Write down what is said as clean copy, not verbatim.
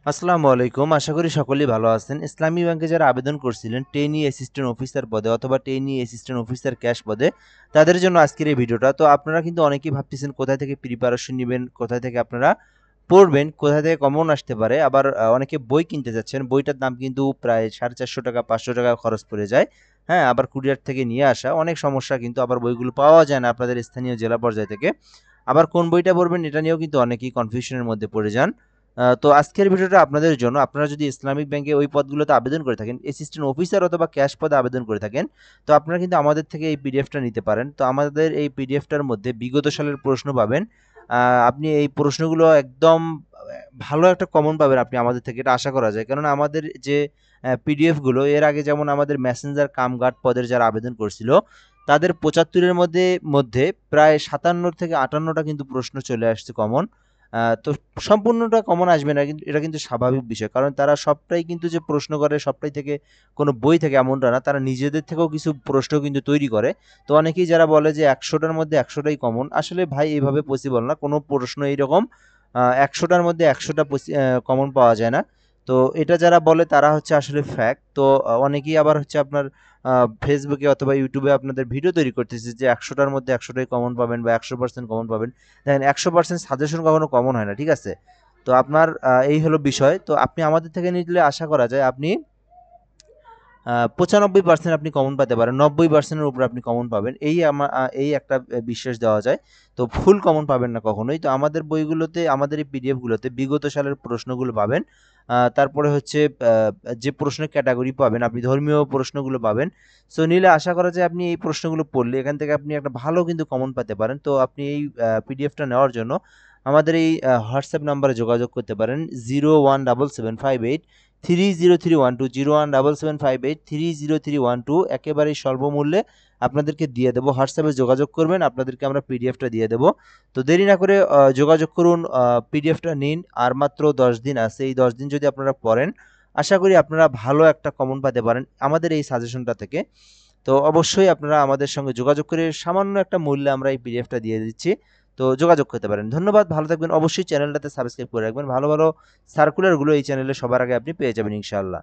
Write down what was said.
আসসালামু আলাইকুম। আশা করি সকলেই ভালো আছেন। ইসলামী ব্যাংকে যারা আবেদন করছিলেন ট্রেনি অ্যাসিস্ট্যান্ট অফিসার পদে অথবা ট্রেনি অ্যাসিস্ট্যান্ট অফিসার ক্যাশ পদে, তাদের জন্য আজকের এই ভিডিওটা। তো আপনারা কিন্তু অনেকেই ভাবতেছেন কোথায় থেকে প্রিপারেশন নিবেন, কোথায় থেকে আপনারা পড়বেন, কোথায় থেকে কমন আসতে পারে। আবার অনেকে বই কিনতে যাচ্ছেন। বইটার দাম কিন্তু প্রায় ৳450 ৳500 খরচ পড়ে যায়। হ্যাঁ? আবার কুরিয়ার থেকে নিয়ে আসা অনেক সমস্যা, কিন্তু আবার বইগুলো পাওয়া যায় না আপনাদের স্থানীয় জেলা পর্যায় থেকে। আবার কোন বইটা পড়বেন এটা নিয়েও কিন্তু অনেকেই কনফিউশনের মধ্যে পড়ে যান। তো আজকের ভিডিওটা আপনাদের জন্য। আপনারা যদি ইসলামিক ব্যাংকে ওই পদগুলোতে আবেদন করে থাকেন, অ্যাসিস্ট্যান্ট অফিসার অথবা ক্যাশ পদে আবেদন করে থাকেন, তো আপনারা কিন্তু আমাদের থেকে এই পিডিএফটা নিতে পারেন। তো আমাদের এই পিডিএফটার মধ্যে বিগত সালের প্রশ্ন পাবেন। আপনি এই প্রশ্নগুলো একদম ভালো একটা কমন পাবেন আপনি আমাদের থেকে, এটা আশা করা যায়। কেননা আমাদের যে পিডিএফ গুলো এর আগে যেমন আমাদের মেসেঞ্জার কাম গার্ড পদের যারা আবেদন করছিল, তাদের ৭৫ এর মধ্যে প্রায় ৫৭ থেকে ৫৮টা কিন্তু প্রশ্ন চলে আসছে কমন। তো সম্পূর্ণটা কমন আসবে না, কিন্তু এটা কিন্তু স্বাভাবিক বিষয়। কারণ তারা সবটাই কিন্তু যে প্রশ্ন করে সবটাই থেকে কোনো বই থেকে এমনটা না। তারা নিজেদের থেকেও কিছু প্রশ্ন কিন্তু তৈরি করে। তো অনেকেই যারা বলে যে ১০০ টার মধ্যে ১০০ টাই কমন। আসলে ভাই এভাবে পসিবল না। কোনো প্রশ্ন এইরকম ১০০ টার মধ্যে ১০০ টা কমন পাওয়া যায় না। তো এটা যারা বলে তারা হচ্ছে আসলে ফ্যাক। তো অনেকেই আবার হচ্ছে আপনার ফেসবুকে অথবা ইউটিউবে আপনাদের ভিডিও তৈরি করতেছে যে ১০০ টার মধ্যে ১০০ টাই কমন পাবেন বা ১০০% কমন পাবেন। দেখেন ১০০% সাজেশন কখনো কমন হয় না, ঠিক আছে? তো আপনার এই হলো বিষয়। তো আপনি আমাদের থেকে নিলে আশা করা যায় আপনি ৯৫% আপনি কমন পেতে পারেন। ৯০% এর উপরে আপনি কমন পাবেন। এই একটা বিশ্বাস দেওয়া যায়। তো ফুল কমন পাবেন না কখনোই। তো আমাদের বইগুলোতে, আমাদের এই পিডিএফ গুলোতে বিগত সালের প্রশ্নগুলো পাবেন। তারপরে হচ্ছে যে প্রশ্নের ক্যাটেগরি পাবেন, আপনি ধর্মীয় প্রশ্নগুলো পাবেন। সো নিলে আশা করা যায় আপনি এই প্রশ্নগুলো পড়লে এখান থেকে আপনি একটা ভালো কিন্তু কমন পেতে পারেন। তো আপনি এই পিডিএফটা নেওয়ার জন্য আমাদের এই হোয়াটসঅ্যাপ নাম্বারে যোগাযোগ করতে পারেন 017758 30312 017758 30312 একেবারেই স্বল্পমূল্যে আপনাদেরকে দিয়ে দেবো। হোয়াটসঅ্যাপে যোগাযোগ করবেন, আপনাদেরকে আমরা পিডিএফটা দিয়ে দেবো। তো দেরি না করে যোগাযোগ করুন, পিডিএফটা নিন। আর মাত্র ১০ দিন আছে। এই ১০ দিন যদি আপনারা পড়েন, আশা করি আপনারা ভালো একটা কমন পেতে পারেন আমাদের এই সাজেশনটা থেকে। তো অবশ্যই আপনারা আমাদের সঙ্গে যোগাযোগ করে সামান্য একটা মূল্যে আমরা এই পিডিএফটা দিয়ে দিচ্ছি। তো যোগাযোগ করতে পারেন। ধন্যবাদ, ভালো থাকবেন। অবশ্যই চ্যানেলটাতে সাবস্ক্রাইব করে রাখবেন। ভালো, ভালো সার্কুলারগুলো এই চ্যানেলে সবার আগে আপনি পেয়ে যাবেন ইনশাআল্লাহ।